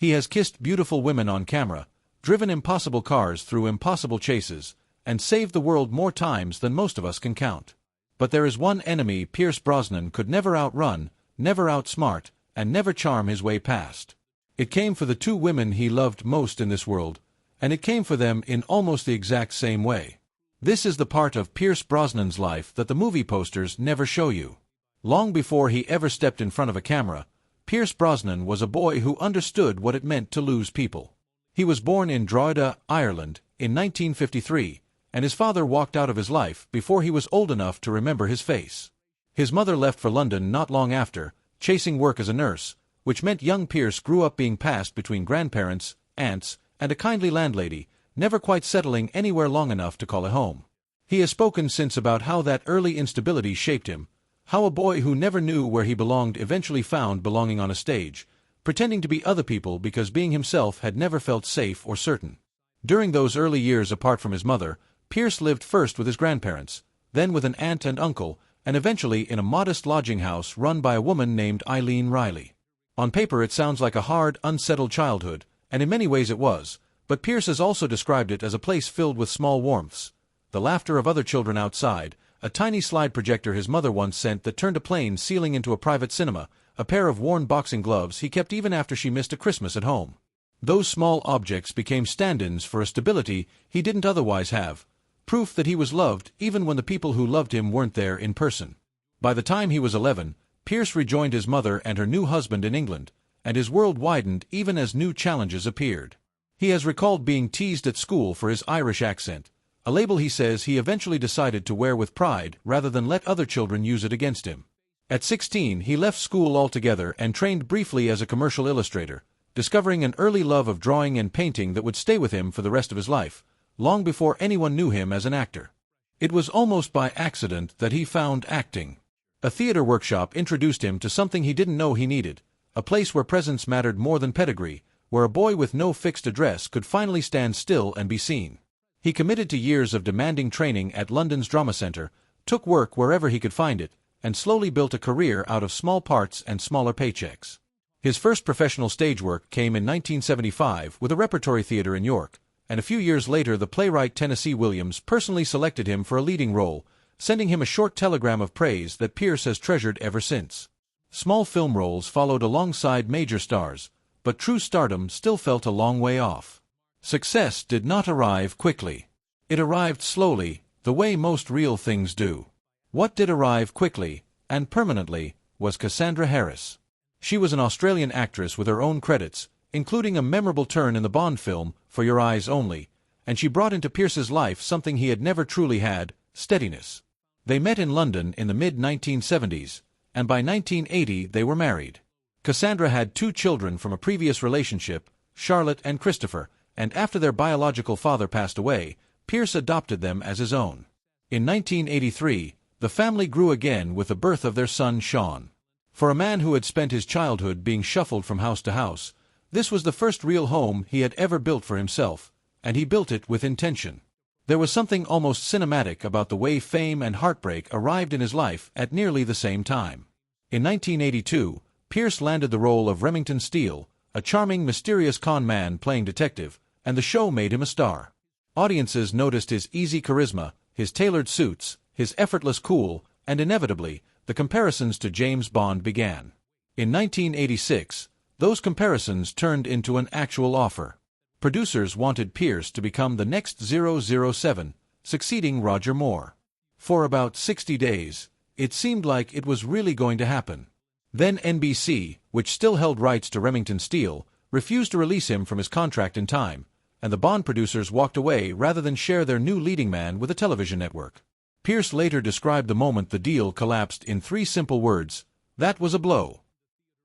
He has kissed beautiful women on camera, driven impossible cars through impossible chases, and saved the world more times than most of us can count. But there is one enemy Pierce Brosnan could never outrun, never outsmart, and never charm his way past. It came for the two women he loved most in this world, and it came for them in almost the exact same way. This is the part of Pierce Brosnan's life that the movie posters never show you. Long before he ever stepped in front of a camera, Pierce Brosnan was a boy who understood what it meant to lose people. He was born in Drogheda, Ireland, in 1953, and his father walked out of his life before he was old enough to remember his face. His mother left for London not long after, chasing work as a nurse, which meant young Pierce grew up being passed between grandparents, aunts, and a kindly landlady, never quite settling anywhere long enough to call a home. He has spoken since about how that early instability shaped him, how a boy who never knew where he belonged eventually found belonging on a stage, pretending to be other people because being himself had never felt safe or certain. During those early years apart from his mother, Pierce lived first with his grandparents, then with an aunt and uncle, and eventually in a modest lodging house run by a woman named Eileen Riley. On paper it sounds like a hard, unsettled childhood, and in many ways it was, but Pierce has also described it as a place filled with small warmths. The laughter of other children outside, a tiny slide projector his mother once sent that turned a plane ceiling into a private cinema, a pair of worn boxing gloves he kept even after she missed a Christmas at home. Those small objects became stand-ins for a stability he didn't otherwise have, proof that he was loved even when the people who loved him weren't there in person. By the time he was 11, Pierce rejoined his mother and her new husband in England, and his world widened even as new challenges appeared. He has recalled being teased at school for his Irish accent, a label he says he eventually decided to wear with pride rather than let other children use it against him. At 16, he left school altogether and trained briefly as a commercial illustrator, discovering an early love of drawing and painting that would stay with him for the rest of his life, long before anyone knew him as an actor. It was almost by accident that he found acting. A theater workshop introduced him to something he didn't know he needed, a place where presence mattered more than pedigree, where a boy with no fixed address could finally stand still and be seen. He committed to years of demanding training at London's Drama Centre, took work wherever he could find it, and slowly built a career out of small parts and smaller paychecks. His first professional stage work came in 1975 with a repertory theater in York, and a few years later the playwright Tennessee Williams personally selected him for a leading role, sending him a short telegram of praise that Pierce has treasured ever since. Small film roles followed alongside major stars, but true stardom still felt a long way off. Success did not arrive quickly. It arrived slowly, the way most real things do. What did arrive quickly, and permanently, was Cassandra Harris. She was an Australian actress with her own credits, including a memorable turn in the Bond film, For Your Eyes Only, and she brought into Pierce's life something he had never truly had, steadiness. They met in London in the mid-1970s, and by 1980 they were married. Cassandra had 2 children from a previous relationship, Charlotte and Christopher, and after their biological father passed away, Pierce adopted them as his own. In 1983, the family grew again with the birth of their son Sean. For a man who had spent his childhood being shuffled from house to house, this was the first real home he had ever built for himself, and he built it with intention. There was something almost cinematic about the way fame and heartbreak arrived in his life at nearly the same time. In 1982, Pierce landed the role of Remington Steele, a charming, mysterious con man playing detective, and the show made him a star. Audiences noticed his easy charisma, his tailored suits, his effortless cool, and inevitably, the comparisons to James Bond began. In 1986, those comparisons turned into an actual offer. Producers wanted Pierce to become the next 007, succeeding Roger Moore. For about 60 days, it seemed like it was really going to happen. Then NBC, which still held rights to Remington Steele, refused to release him from his contract in time, and the Bond producers walked away rather than share their new leading man with a television network. Pierce later described the moment the deal collapsed in 3 simple words: "That was a blow."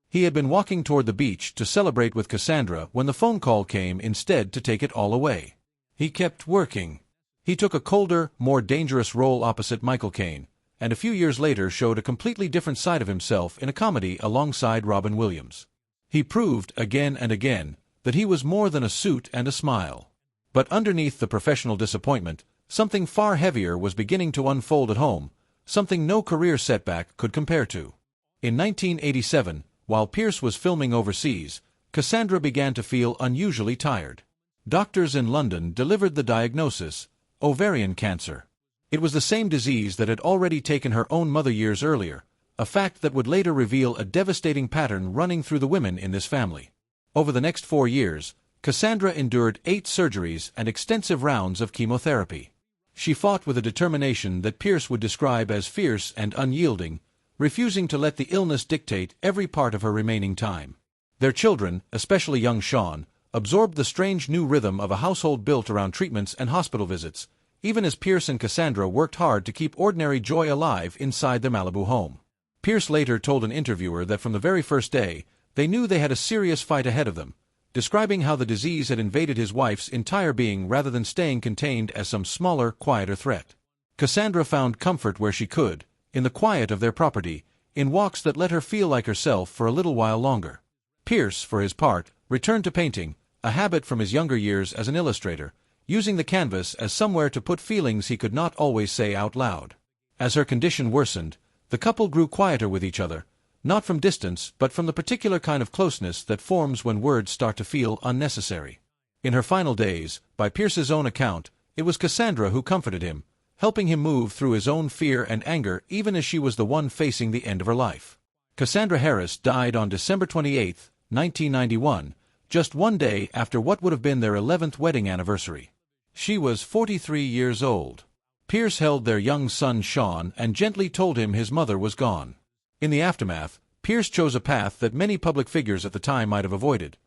He had been walking toward the beach to celebrate with Cassandra when the phone call came instead to take it all away. He kept working. He took a colder, more dangerous role opposite Michael Caine, and a few years later showed a completely different side of himself in a comedy alongside Robin Williams. He proved, again and again, that he was more than a suit and a smile. But underneath the professional disappointment, something far heavier was beginning to unfold at home, something no career setback could compare to. In 1987, while Pierce was filming overseas, Cassandra began to feel unusually tired. Doctors in London delivered the diagnosis: ovarian cancer. It was the same disease that had already taken her own mother years earlier, a fact that would later reveal a devastating pattern running through the women in this family. Over the next 4 years, Cassandra endured 8 surgeries and extensive rounds of chemotherapy. She fought with a determination that Pierce would describe as fierce and unyielding, refusing to let the illness dictate every part of her remaining time. Their children, especially young Sean, absorbed the strange new rhythm of a household built around treatments and hospital visits, even as Pierce and Cassandra worked hard to keep ordinary joy alive inside their Malibu home. Pierce later told an interviewer that from the very first day, they knew they had a serious fight ahead of them, describing how the disease had invaded his wife's entire being rather than staying contained as some smaller, quieter threat. Cassandra found comfort where she could, in the quiet of their property, in walks that let her feel like herself for a little while longer. Pierce, for his part, returned to painting, a habit from his younger years as an illustrator, using the canvas as somewhere to put feelings he could not always say out loud. As her condition worsened, the couple grew quieter with each other, not from distance but from the particular kind of closeness that forms when words start to feel unnecessary. In her final days, by Pierce's own account, it was Cassandra who comforted him, helping him move through his own fear and anger even as she was the one facing the end of her life. Cassandra Harris died on December 28, 1991, just 1 day after what would have been their 11th wedding anniversary. She was 43 years old. Pierce held their young son Sean and gently told him his mother was gone. In the aftermath, Pierce chose a path that many public figures at the time might have avoided.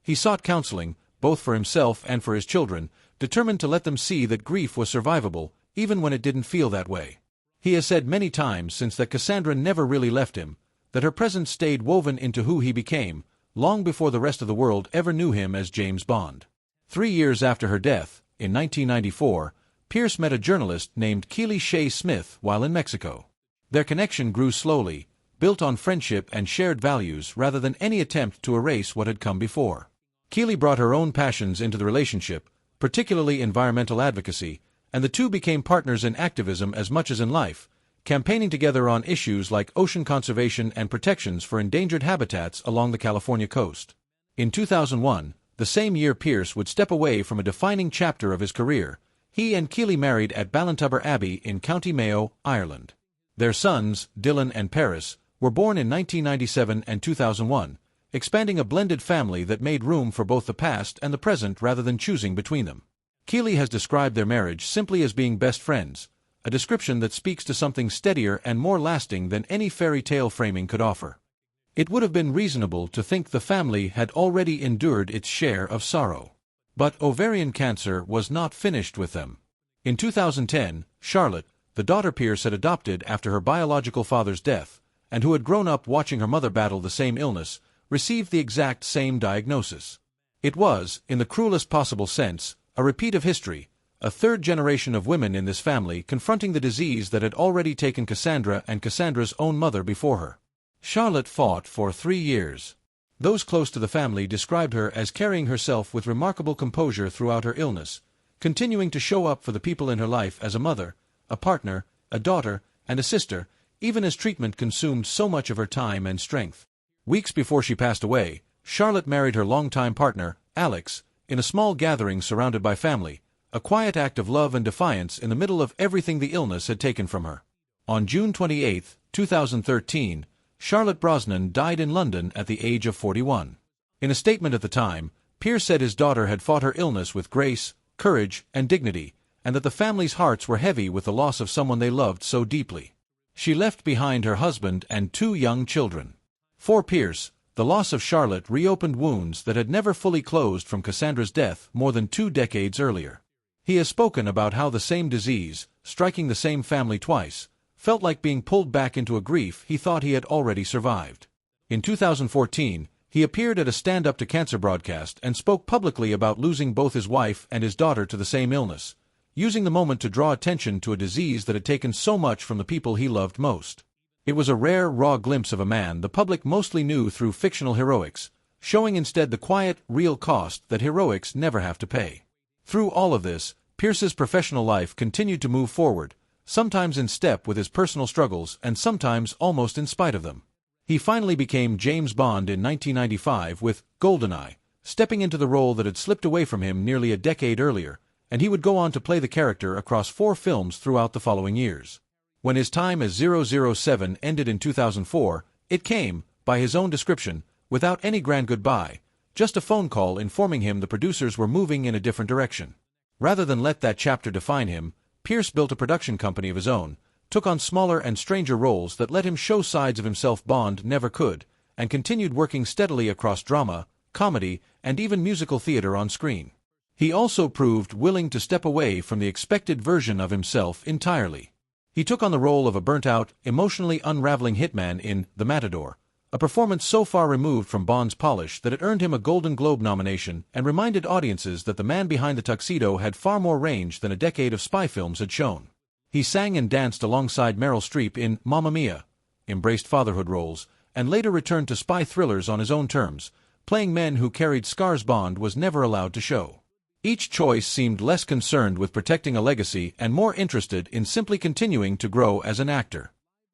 He sought counseling, both for himself and for his children, determined to let them see that grief was survivable, even when it didn't feel that way. He has said many times since that Cassandra never really left him, that her presence stayed woven into who he became, long before the rest of the world ever knew him as James Bond. 3 years after her death, in 1994, Pierce met a journalist named Keely Shea Smith while in Mexico. Their connection grew slowly, built on friendship and shared values rather than any attempt to erase what had come before. Keely brought her own passions into the relationship, particularly environmental advocacy, and the two became partners in activism as much as in life, campaigning together on issues like ocean conservation and protections for endangered habitats along the California coast. In 2001, the same year Pierce would step away from a defining chapter of his career, he and Keely married at Ballintubber Abbey in County Mayo, Ireland. Their sons, Dylan and Paris, were born in 1997 and 2001, expanding a blended family that made room for both the past and the present rather than choosing between them. Keely has described their marriage simply as being best friends, a description that speaks to something steadier and more lasting than any fairy tale framing could offer. It would have been reasonable to think the family had already endured its share of sorrow. But ovarian cancer was not finished with them. In 2010, Charlotte, the daughter Pierce had adopted after her biological father's death, and who had grown up watching her mother battle the same illness, received the exact same diagnosis. It was, in the cruelest possible sense, a repeat of history, a third generation of women in this family confronting the disease that had already taken Cassandra and Cassandra's own mother before her. Charlotte fought for 3 years. Those close to the family described her as carrying herself with remarkable composure throughout her illness, continuing to show up for the people in her life as a mother, a partner, a daughter, and a sister, even as treatment consumed so much of her time and strength. Weeks before she passed away, Charlotte married her longtime partner, Alex, in a small gathering surrounded by family, a quiet act of love and defiance in the middle of everything the illness had taken from her. On June 28, 2013, Pierce Brosnan died in London at the age of 41. In a statement at the time, Pierce said his daughter had fought her illness with grace, courage, and dignity, and that the family's hearts were heavy with the loss of someone they loved so deeply. She left behind her husband and 2 young children. For Pierce, the loss of Charlotte reopened wounds that had never fully closed from Cassandra's death more than 2 decades earlier. He has spoken about how the same disease, striking the same family twice, felt like being pulled back into a grief he thought he had already survived. In 2014, he appeared at a Stand Up to Cancer broadcast and spoke publicly about losing both his wife and his daughter to the same illness, using the moment to draw attention to a disease that had taken so much from the people he loved most. It was a rare, raw glimpse of a man the public mostly knew through fictional heroics, showing instead the quiet, real cost that heroics never have to pay. Through all of this, Pierce's professional life continued to move forward, sometimes in step with his personal struggles and sometimes almost in spite of them. He finally became James Bond in 1995 with Goldeneye, stepping into the role that had slipped away from him nearly a decade earlier, and he would go on to play the character across 4 films throughout the following years. When his time as 007 ended in 2004, it came, by his own description, without any grand goodbye, just a phone call informing him the producers were moving in a different direction. Rather than let that chapter define him, Pierce built a production company of his own, took on smaller and stranger roles that let him show sides of himself Bond never could, and continued working steadily across drama, comedy, and even musical theater on screen. He also proved willing to step away from the expected version of himself entirely. He took on the role of a burnt-out, emotionally unraveling hitman in The Matador, a performance so far removed from Bond's polish that it earned him a Golden Globe nomination and reminded audiences that the man behind the tuxedo had far more range than a decade of spy films had shown. He sang and danced alongside Meryl Streep in Mamma Mia, embraced fatherhood roles, and later returned to spy thrillers on his own terms, playing men who carried scars Bond was never allowed to show. Each choice seemed less concerned with protecting a legacy and more interested in simply continuing to grow as an actor.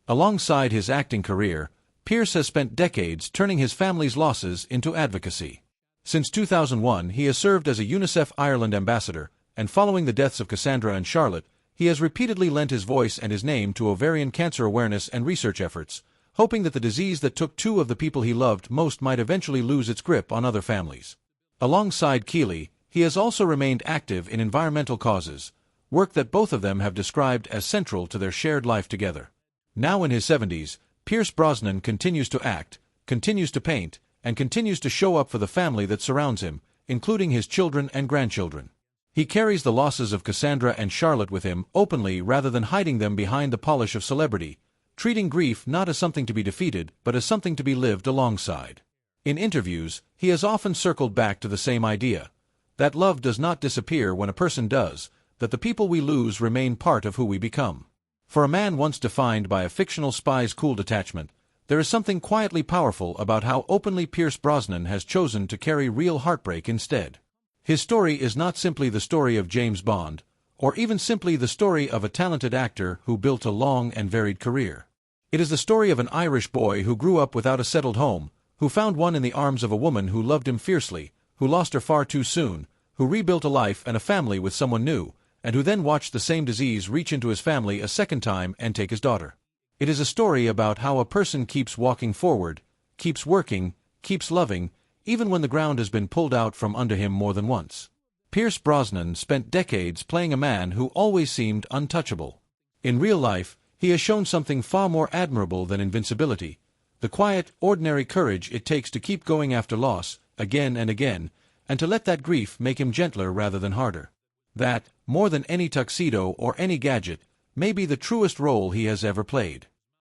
Alongside his acting career, Pierce has spent decades turning his family's losses into advocacy. Since 2001, he has served as a UNICEF Ireland ambassador, and following the deaths of Cassandra and Charlotte, he has repeatedly lent his voice and his name to ovarian cancer awareness and research efforts, hoping that the disease that took 2 of the people he loved most might eventually lose its grip on other families. Alongside Keeley, he has also remained active in environmental causes, work that both of them have described as central to their shared life together. Now in his 70s, Pierce Brosnan continues to act, continues to paint, and continues to show up for the family that surrounds him, including his children and grandchildren. He carries the losses of Cassandra and Charlotte with him openly rather than hiding them behind the polish of celebrity, treating grief not as something to be defeated but as something to be lived alongside. In interviews, he has often circled back to the same idea, that love does not disappear when a person does, that the people we lose remain part of who we become. For a man once defined by a fictional spy's cool detachment, there is something quietly powerful about how openly Pierce Brosnan has chosen to carry real heartbreak instead. His story is not simply the story of James Bond, or even simply the story of a talented actor who built a long and varied career. It is the story of an Irish boy who grew up without a settled home, who found one in the arms of a woman who loved him fiercely, who lost her far too soon, who rebuilt a life and a family with someone new, and who then watched the same disease reach into his family a second time and take his daughter. It is a story about how a person keeps walking forward, keeps working, keeps loving, even when the ground has been pulled out from under him more than once. Pierce Brosnan spent decades playing a man who always seemed untouchable. In real life, he has shown something far more admirable than invincibility, the quiet, ordinary courage it takes to keep going after loss, again and again, and to let that grief make him gentler rather than harder. That, more than any tuxedo or any gadget, may be the truest role he has ever played.